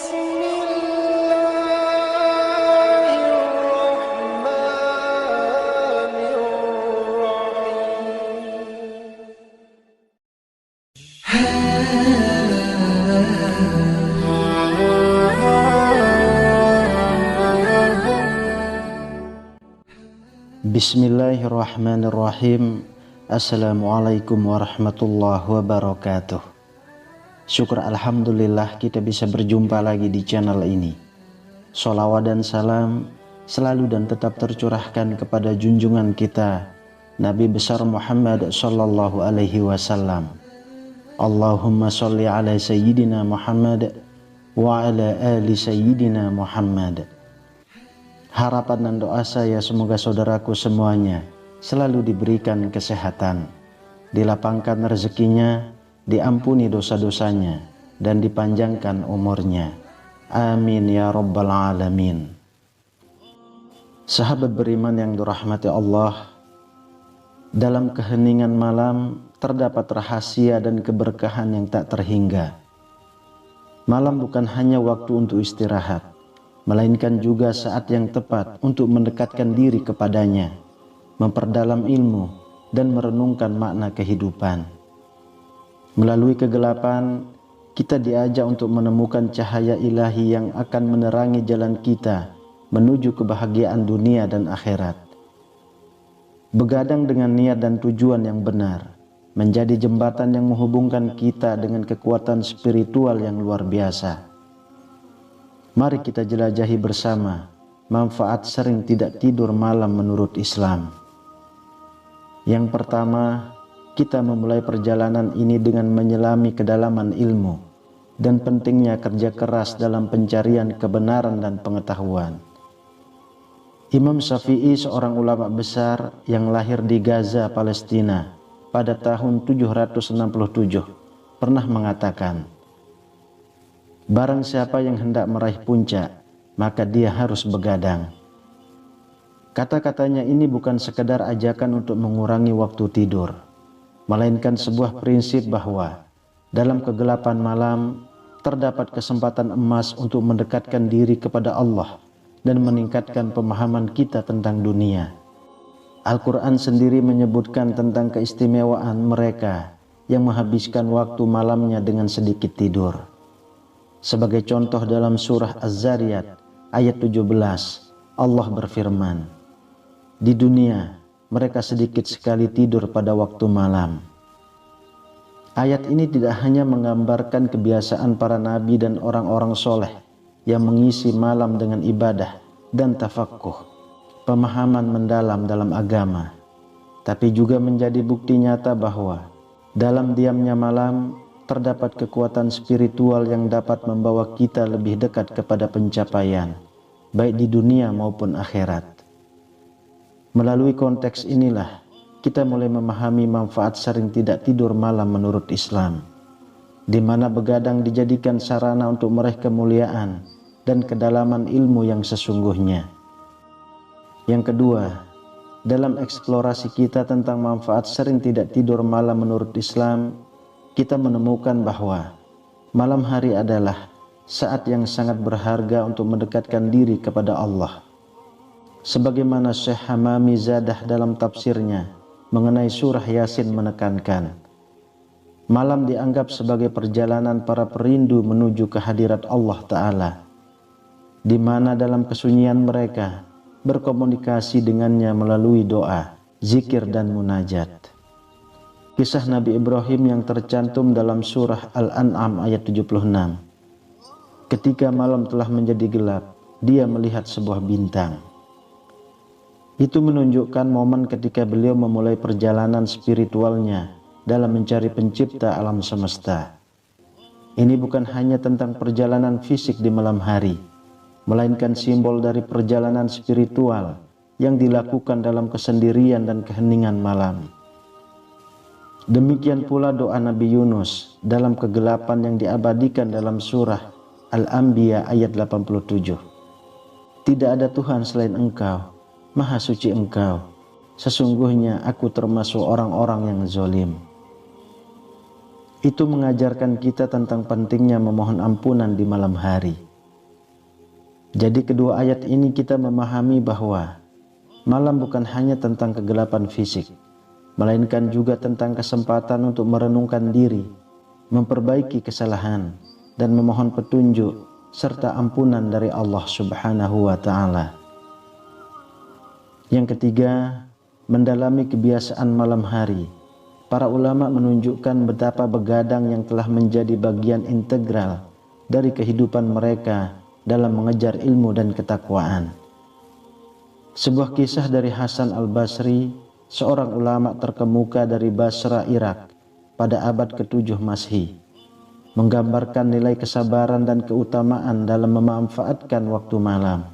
Bismillahirrahmanirrahim. Assalamualaikum warahmatullahi wabarakatuh. Syukur alhamdulillah kita bisa berjumpa lagi di channel ini. Sholawat dan salam selalu dan tetap tercurahkan kepada junjungan kita Nabi besar Muhammad sallallahu alaihi wasallam. Allahumma sholli ala sayyidina Muhammad wa ala ali sayyidina Muhammad. Harapan dan doa saya semoga saudaraku semuanya selalu diberikan kesehatan, dilapangkan rezekinya, diampuni dosa-dosanya, dan dipanjangkan umurnya. Amin ya rabbal alamin. Sahabat beriman yang dirahmati Allah, dalam keheningan malam terdapat rahasia dan keberkahan yang tak terhingga. Malam bukan hanya waktu untuk istirahat, melainkan juga saat yang tepat untuk mendekatkan diri kepadanya, memperdalam ilmu, dan merenungkan makna kehidupan. Melalui kegelapan, kita diajak untuk menemukan cahaya ilahi yang akan menerangi jalan kita menuju kebahagiaan dunia dan akhirat. Begadang dengan niat dan tujuan yang benar, menjadi jembatan yang menghubungkan kita dengan kekuatan spiritual yang luar biasa. Mari kita jelajahi bersama manfaat sering tidak tidur malam menurut Islam. Yang pertama, kita memulai perjalanan ini dengan menyelami kedalaman ilmu dan pentingnya kerja keras dalam pencarian kebenaran dan pengetahuan. Imam Syafi'i, seorang ulama besar yang lahir di Gaza, Palestina pada tahun 767, pernah mengatakan, barang siapa yang hendak meraih puncak, maka dia harus begadang. Kata-katanya ini bukan sekedar ajakan untuk mengurangi waktu tidur, melainkan sebuah prinsip bahwa dalam kegelapan malam terdapat kesempatan emas untuk mendekatkan diri kepada Allah dan meningkatkan pemahaman kita tentang dunia. Al-Quran sendiri menyebutkan tentang keistimewaan mereka yang menghabiskan waktu malamnya dengan sedikit tidur. Sebagai contoh dalam surah Az-Zariyat ayat 17, Allah berfirman, di dunia mereka sedikit sekali tidur pada waktu malam. Ayat ini tidak hanya menggambarkan kebiasaan para nabi dan orang-orang soleh yang mengisi malam dengan ibadah dan tafakkuh, pemahaman mendalam dalam agama, tapi juga menjadi bukti nyata bahwa dalam diamnya malam terdapat kekuatan spiritual yang dapat membawa kita lebih dekat kepada pencapaian, baik di dunia maupun akhirat. Melalui konteks inilah, kita mulai memahami manfaat sering tidak tidur malam menurut Islam, di mana begadang dijadikan sarana untuk meraih kemuliaan dan kedalaman ilmu yang sesungguhnya. Yang kedua, dalam eksplorasi kita tentang manfaat sering tidak tidur malam menurut Islam, kita menemukan bahwa malam hari adalah saat yang sangat berharga untuk mendekatkan diri kepada Allah. Sebagaimana Syekh Hamami Zadah dalam tafsirnya mengenai surah Yasin menekankan, malam dianggap sebagai perjalanan para perindu menuju kehadirat Allah Ta'ala, di mana dalam kesunyian mereka berkomunikasi dengannya melalui doa, zikir, dan munajat. Kisah Nabi Ibrahim yang tercantum dalam surah Al-An'am ayat 76. Ketika malam telah menjadi gelap, dia melihat sebuah bintang. Itu menunjukkan momen ketika beliau memulai perjalanan spiritualnya dalam mencari pencipta alam semesta. Ini bukan hanya tentang perjalanan fisik di malam hari, melainkan simbol dari perjalanan spiritual yang dilakukan dalam kesendirian dan keheningan malam. Demikian pula doa Nabi Yunus dalam kegelapan yang diabadikan dalam surah Al-Anbiya ayat 87. Tidak ada Tuhan selain Engkau, Maha Suci Engkau, sesungguhnya aku termasuk orang-orang yang zalim. Itu mengajarkan kita tentang pentingnya memohon ampunan di malam hari, Jadi kedua ayat ini kita memahami bahwa malam bukan hanya tentang kegelapan fisik, melainkan juga tentang kesempatan untuk merenungkan diri, memperbaiki kesalahan, dan memohon petunjuk serta ampunan dari Allah Subhanahu wa Ta'ala. Yang ketiga, mendalami kebiasaan malam hari. Para ulama menunjukkan betapa begadang yang telah menjadi bagian integral dari kehidupan mereka dalam mengejar ilmu dan ketakwaan. Sebuah kisah dari Hasan al-Basri, seorang ulama terkemuka dari Basra, Irak, pada abad ke-7 Masehi, menggambarkan nilai kesabaran dan keutamaan dalam memanfaatkan waktu malam.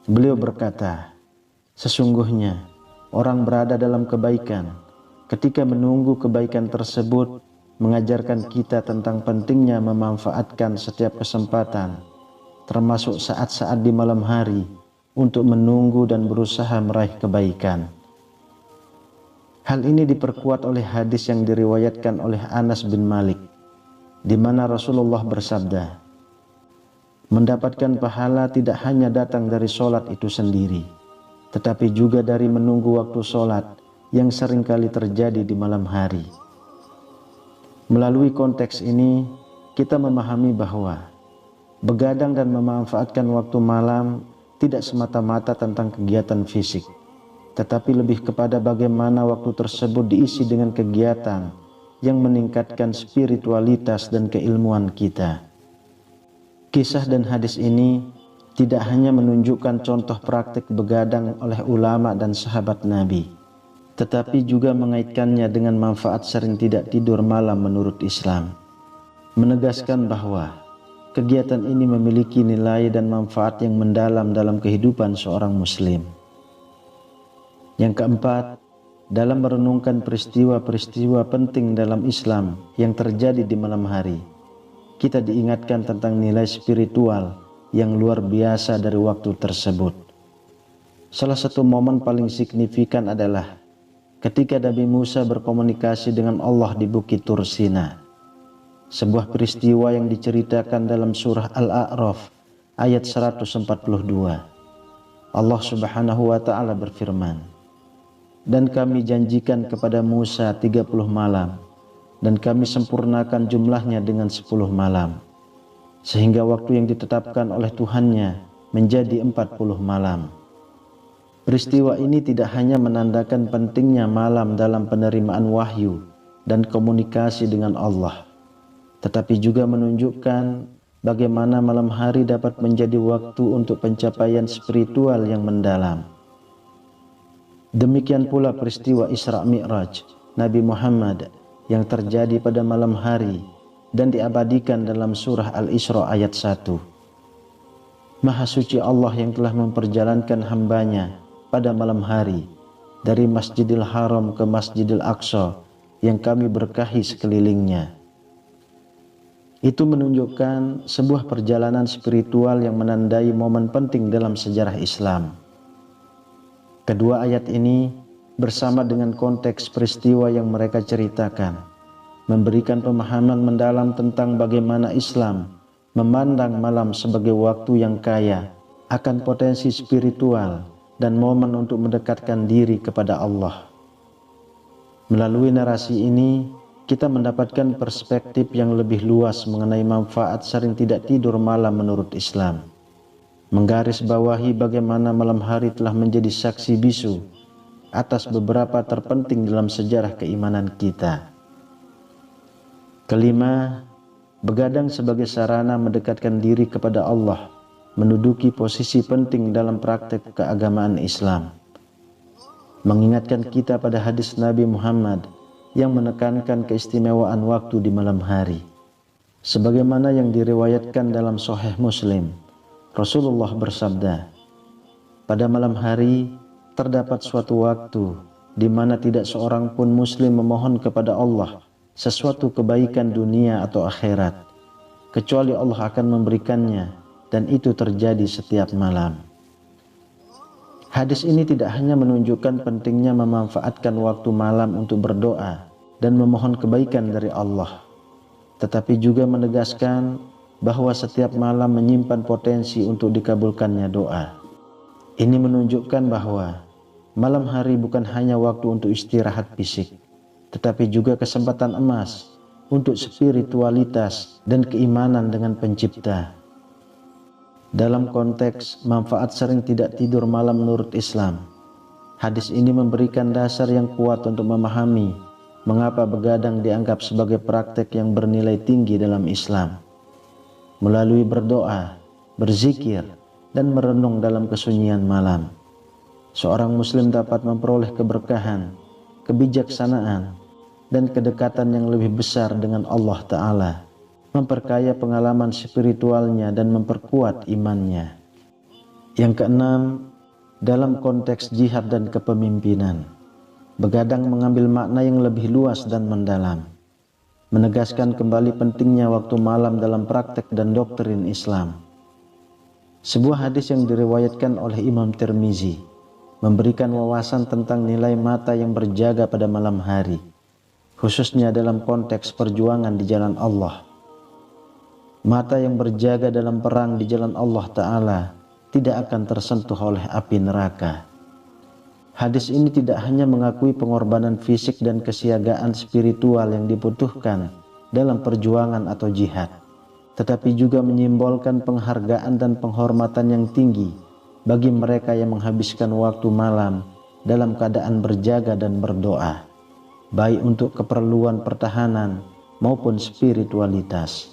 Beliau berkata, "Sesungguhnya orang berada dalam kebaikan ketika menunggu kebaikan tersebut mengajarkan kita tentang pentingnya memanfaatkan setiap kesempatan, termasuk saat-saat di malam hari, untuk menunggu dan berusaha meraih kebaikan." Hal ini diperkuat oleh hadis yang diriwayatkan oleh Anas bin Malik, di mana Rasulullah bersabda, "Mendapatkan pahala tidak hanya datang dari sholat itu sendiri, tetapi juga dari menunggu waktu sholat yang seringkali terjadi di malam hari." Melalui konteks ini, kita memahami bahwa begadang dan memanfaatkan waktu malam tidak semata-mata tentang kegiatan fisik, tetapi lebih kepada bagaimana waktu tersebut diisi dengan kegiatan yang meningkatkan spiritualitas dan keilmuan kita. Kisah dan hadis ini tidak hanya menunjukkan contoh praktik begadang oleh ulama dan sahabat Nabi, tetapi juga mengaitkannya dengan manfaat sering tidak tidur malam menurut Islam, menegaskan bahwa kegiatan ini memiliki nilai dan manfaat yang mendalam dalam kehidupan seorang muslim. Yang keempat, dalam merenungkan peristiwa-peristiwa penting dalam Islam yang terjadi di malam hari, kita diingatkan tentang nilai spiritual yang luar biasa dari waktu tersebut. Salah satu momen paling signifikan adalah ketika Nabi Musa berkomunikasi dengan Allah di Bukit Tur Sina, sebuah peristiwa yang diceritakan dalam surah Al-A'raf ayat 142. Allah Subhanahu wa Ta'ala berfirman, "Dan kami janjikan kepada Musa 30 malam, dan kami sempurnakan jumlahnya dengan 10 malam, sehingga waktu yang ditetapkan oleh Tuhannya menjadi 40 malam." Peristiwa ini tidak hanya menandakan pentingnya malam dalam penerimaan wahyu dan komunikasi dengan Allah, tetapi juga menunjukkan bagaimana malam hari dapat menjadi waktu untuk pencapaian spiritual yang mendalam. Demikian pula peristiwa Isra Mi'raj Nabi Muhammad yang terjadi pada malam hari dan diabadikan dalam surah Al-Isra ayat 1. Maha suci Allah yang telah memperjalankan hambanya pada malam hari dari Masjidil Haram ke Masjidil Aqsa yang kami berkahi sekelilingnya. Itu menunjukkan sebuah perjalanan spiritual yang menandai momen penting dalam sejarah Islam. Kedua ayat ini bersama dengan konteks peristiwa yang mereka ceritakan memberikan pemahaman mendalam tentang bagaimana Islam memandang malam sebagai waktu yang kaya akan potensi spiritual dan momen untuk mendekatkan diri kepada Allah. Melalui narasi ini, kita mendapatkan perspektif yang lebih luas mengenai manfaat sering tidak tidur malam menurut Islam, menggarisbawahi bagaimana malam hari telah menjadi saksi bisu atas beberapa terpenting dalam sejarah keimanan kita. Kelima, begadang sebagai sarana mendekatkan diri kepada Allah menduduki posisi penting dalam praktek keagamaan Islam, mengingatkan kita pada hadis Nabi Muhammad yang menekankan keistimewaan waktu di malam hari. Sebagaimana yang diriwayatkan dalam Sahih Muslim, Rasulullah bersabda, "Pada malam hari terdapat suatu waktu di mana tidak seorang pun muslim memohon kepada Allah sesuatu kebaikan dunia atau akhirat, kecuali Allah akan memberikannya, dan itu terjadi setiap malam." Hadis ini tidak hanya menunjukkan pentingnya memanfaatkan waktu malam untuk berdoa dan memohon kebaikan dari Allah, tetapi juga menegaskan bahwa setiap malam menyimpan potensi untuk dikabulkannya doa. Ini menunjukkan bahwa malam hari bukan hanya waktu untuk istirahat fisik, tetapi juga kesempatan emas untuk spiritualitas dan keimanan dengan Pencipta. Dalam konteks manfaat sering tidak tidur malam menurut Islam, hadis ini memberikan dasar yang kuat untuk memahami mengapa begadang dianggap sebagai praktek yang bernilai tinggi dalam Islam. Melalui berdoa, berzikir, dan merenung dalam kesunyian malam, seorang muslim dapat memperoleh keberkahan, kebijaksanaan, dan kedekatan yang lebih besar dengan Allah Ta'ala, memperkaya pengalaman spiritualnya dan memperkuat imannya. Yang keenam, dalam konteks jihad dan kepemimpinan, begadang mengambil makna yang lebih luas dan mendalam, menegaskan kembali pentingnya waktu malam dalam praktek dan doktrin Islam. Sebuah hadis yang diriwayatkan oleh Imam Tirmizi memberikan wawasan tentang nilai mata yang berjaga pada malam hari, khususnya dalam konteks perjuangan di jalan Allah. Mata yang berjaga dalam perang di jalan Allah Ta'ala tidak akan tersentuh oleh api neraka. Hadis ini tidak hanya mengakui pengorbanan fisik dan kesiagaan spiritual yang dibutuhkan dalam perjuangan atau jihad, tetapi juga menyimbolkan penghargaan dan penghormatan yang tinggi bagi mereka yang menghabiskan waktu malam dalam keadaan berjaga dan berdoa, baik untuk keperluan pertahanan maupun spiritualitas.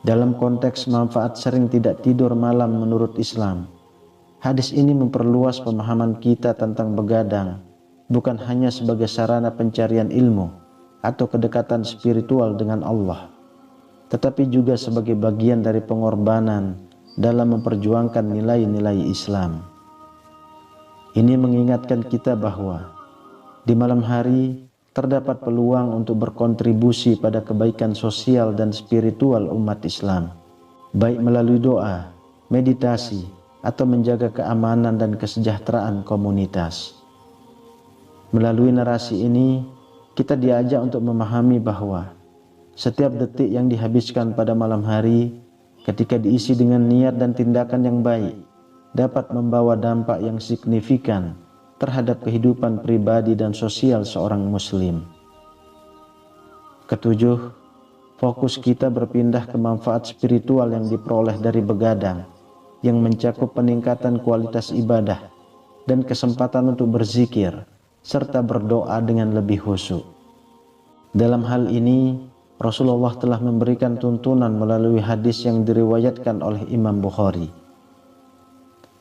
Dalam konteks manfaat sering tidak tidur malam menurut Islam, hadis ini memperluas pemahaman kita tentang begadang bukan hanya sebagai sarana pencarian ilmu atau kedekatan spiritual dengan Allah, tetapi juga sebagai bagian dari pengorbanan dalam memperjuangkan nilai-nilai Islam. Ini mengingatkan kita bahwa di malam hari terdapat peluang untuk berkontribusi pada kebaikan sosial dan spiritual umat Islam, baik melalui doa, meditasi, atau menjaga keamanan dan kesejahteraan komunitas. Melalui narasi ini, kita diajak untuk memahami bahwa setiap detik yang dihabiskan pada malam hari, ketika diisi dengan niat dan tindakan yang baik, dapat membawa dampak yang signifikan terhadap kehidupan pribadi dan sosial seorang muslim. Ketujuh, fokus kita berpindah ke manfaat spiritual yang diperoleh dari begadang, yang mencakup peningkatan kualitas ibadah dan kesempatan untuk berzikir serta berdoa dengan lebih khusyuk. Dalam hal ini, Rasulullah telah memberikan tuntunan melalui hadis yang diriwayatkan oleh Imam Bukhari.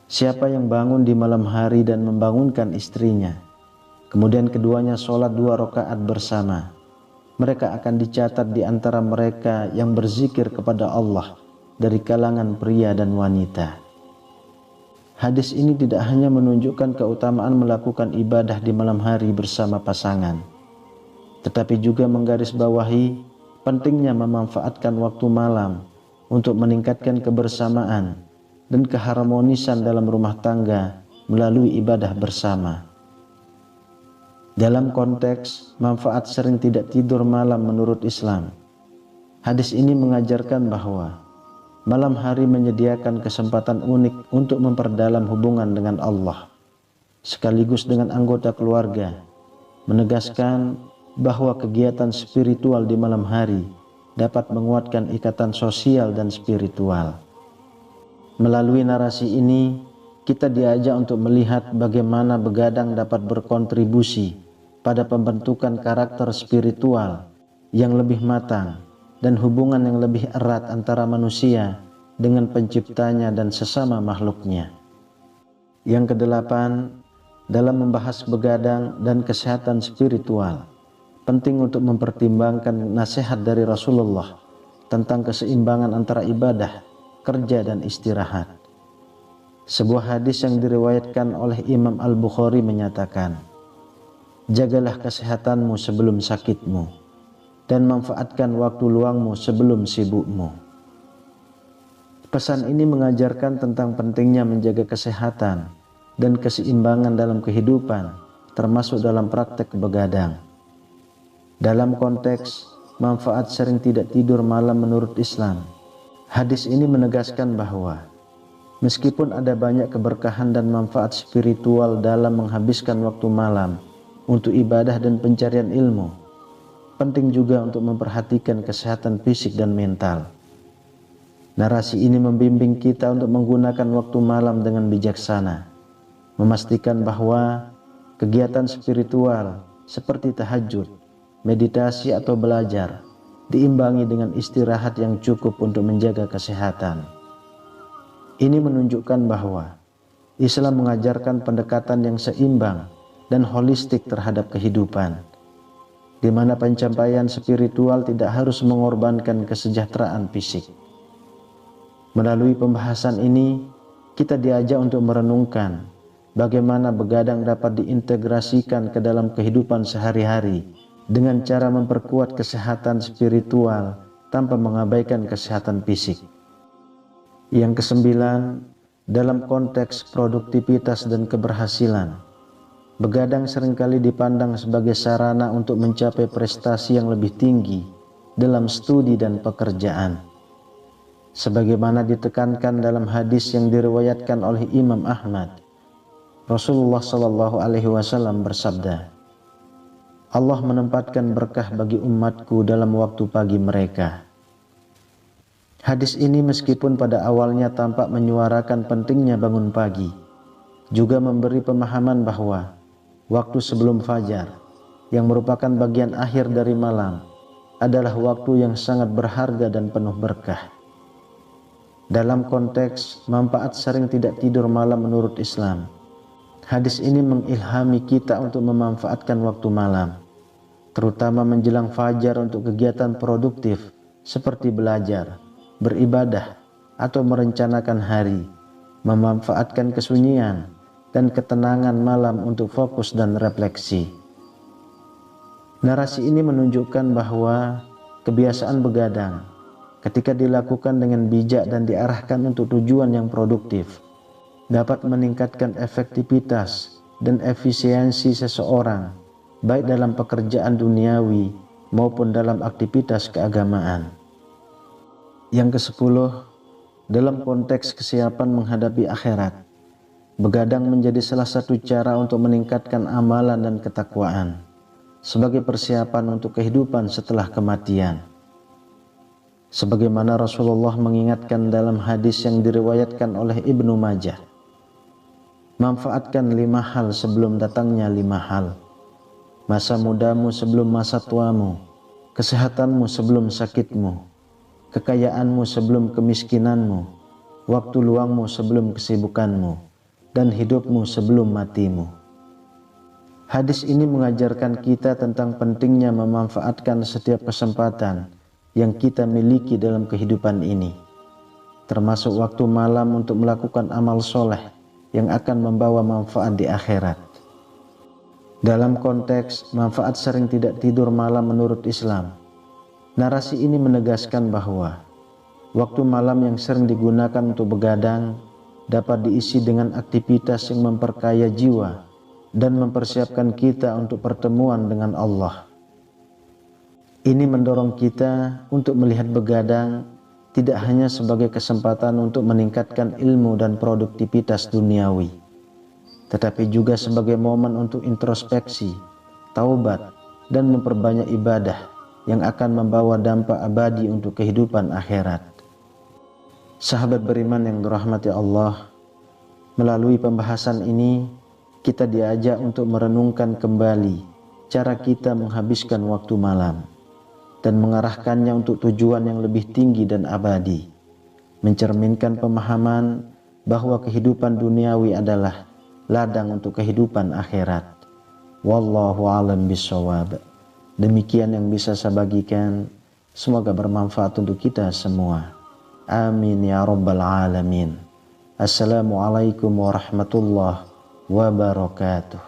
Siapa yang bangun di malam hari dan membangunkan istrinya, kemudian keduanya sholat 2 rakaat bersama, mereka akan dicatat di antara mereka yang berzikir kepada Allah dari kalangan pria dan wanita. Hadis ini tidak hanya menunjukkan keutamaan melakukan ibadah di malam hari bersama pasangan, tetapi juga menggarisbawahi pentingnya memanfaatkan waktu malam untuk meningkatkan kebersamaan dan keharmonisan dalam rumah tangga melalui ibadah bersama. Dalam konteks manfaat sering tidak tidur malam menurut Islam, hadis ini mengajarkan bahwa malam hari menyediakan kesempatan unik untuk memperdalam hubungan dengan Allah, sekaligus dengan anggota keluarga, menegaskan bahwa kegiatan spiritual di malam hari dapat menguatkan ikatan sosial dan spiritual. Melalui narasi ini, kita diajak untuk melihat bagaimana begadang dapat berkontribusi pada pembentukan karakter spiritual yang lebih matang dan hubungan yang lebih erat antara manusia dengan penciptanya dan sesama makhluknya. Yang kedelapan, dalam membahas begadang dan kesehatan spiritual, penting untuk mempertimbangkan nasihat dari Rasulullah tentang keseimbangan antara ibadah, kerja, dan istirahat. Sebuah hadis yang diriwayatkan oleh Imam Al-Bukhari menyatakan, "Jagalah kesehatanmu sebelum sakitmu, dan manfaatkan waktu luangmu sebelum sibukmu." Pesan ini mengajarkan tentang pentingnya menjaga kesehatan dan keseimbangan dalam kehidupan, termasuk dalam praktek begadang. Dalam konteks manfaat sering tidak tidur malam menurut Islam, Hadis ini menegaskan bahwa meskipun ada banyak keberkahan dan manfaat spiritual dalam menghabiskan waktu malam untuk ibadah dan pencarian ilmu, penting juga untuk memperhatikan kesehatan fisik dan mental. Narasi ini membimbing kita untuk menggunakan waktu malam dengan bijaksana, memastikan bahwa kegiatan spiritual seperti tahajud, meditasi atau belajar diimbangi dengan istirahat yang cukup untuk menjaga kesehatan. Ini menunjukkan bahwa Islam mengajarkan pendekatan yang seimbang dan holistik terhadap kehidupan, di mana pencapaian spiritual tidak harus mengorbankan kesejahteraan fisik. Melalui pembahasan ini, kita diajak untuk merenungkan bagaimana begadang dapat diintegrasikan ke dalam kehidupan sehari-hari dengan cara memperkuat kesehatan spiritual tanpa mengabaikan kesehatan fisik. Yang kesembilan, dalam konteks produktivitas dan keberhasilan, begadang seringkali dipandang sebagai sarana untuk mencapai prestasi yang lebih tinggi dalam studi dan pekerjaan. Sebagaimana ditekankan dalam hadis yang diriwayatkan oleh Imam Ahmad, Rasulullah SAW bersabda, Allah menempatkan berkah bagi umatku dalam waktu pagi mereka. Hadis ini meskipun pada awalnya tampak menyuarakan pentingnya bangun pagi, juga memberi pemahaman bahwa waktu sebelum fajar, yang merupakan bagian akhir dari malam, adalah waktu yang sangat berharga dan penuh berkah. Dalam konteks manfaat sering tidak tidur malam menurut Islam, hadis ini mengilhami kita untuk memanfaatkan waktu malam, terutama menjelang fajar untuk kegiatan produktif seperti belajar, beribadah, atau merencanakan hari, memanfaatkan kesunyian dan ketenangan malam untuk fokus dan refleksi. Narasi ini menunjukkan bahwa kebiasaan begadang, ketika dilakukan dengan bijak dan diarahkan untuk tujuan yang produktif, dapat meningkatkan efektivitas dan efisiensi seseorang, baik dalam pekerjaan duniawi maupun dalam aktivitas keagamaan. Yang ke-10, dalam konteks kesiapan menghadapi akhirat, begadang menjadi salah satu cara untuk meningkatkan amalan dan ketakwaan, sebagai persiapan untuk kehidupan setelah kematian. Sebagaimana Rasulullah mengingatkan dalam hadis yang diriwayatkan oleh Ibnu Majah, manfaatkan 5 hal sebelum datangnya 5 hal. Masa mudamu sebelum masa tuamu, kesehatanmu sebelum sakitmu, kekayaanmu sebelum kemiskinanmu, waktu luangmu sebelum kesibukanmu, dan hidupmu sebelum matimu. Hadis ini mengajarkan kita tentang pentingnya memanfaatkan setiap kesempatan yang kita miliki dalam kehidupan ini, termasuk waktu malam untuk melakukan amal soleh yang akan membawa manfaat di akhirat. Dalam konteks manfaat sering tidak tidur malam menurut Islam, narasi ini menegaskan bahwa waktu malam yang sering digunakan untuk begadang dapat diisi dengan aktivitas yang memperkaya jiwa dan mempersiapkan kita untuk pertemuan dengan Allah. Ini mendorong kita untuk melihat begadang tidak hanya sebagai kesempatan untuk meningkatkan ilmu dan produktivitas duniawi, tetapi juga sebagai momen untuk introspeksi, taubat, dan memperbanyak ibadah yang akan membawa dampak abadi untuk kehidupan akhirat. Sahabat beriman yang dirahmati Allah, melalui pembahasan ini kita diajak untuk merenungkan kembali cara kita menghabiskan waktu malam dan mengarahkannya untuk tujuan yang lebih tinggi dan abadi, mencerminkan pemahaman bahwa kehidupan duniawi adalah ladang untuk kehidupan akhirat. Wallahu a'lam bishawab. Demikian yang bisa saya bagikan, semoga bermanfaat untuk kita semua. Amin ya rabbal alamin. Assalamualaikum warahmatullahi wabarakatuh.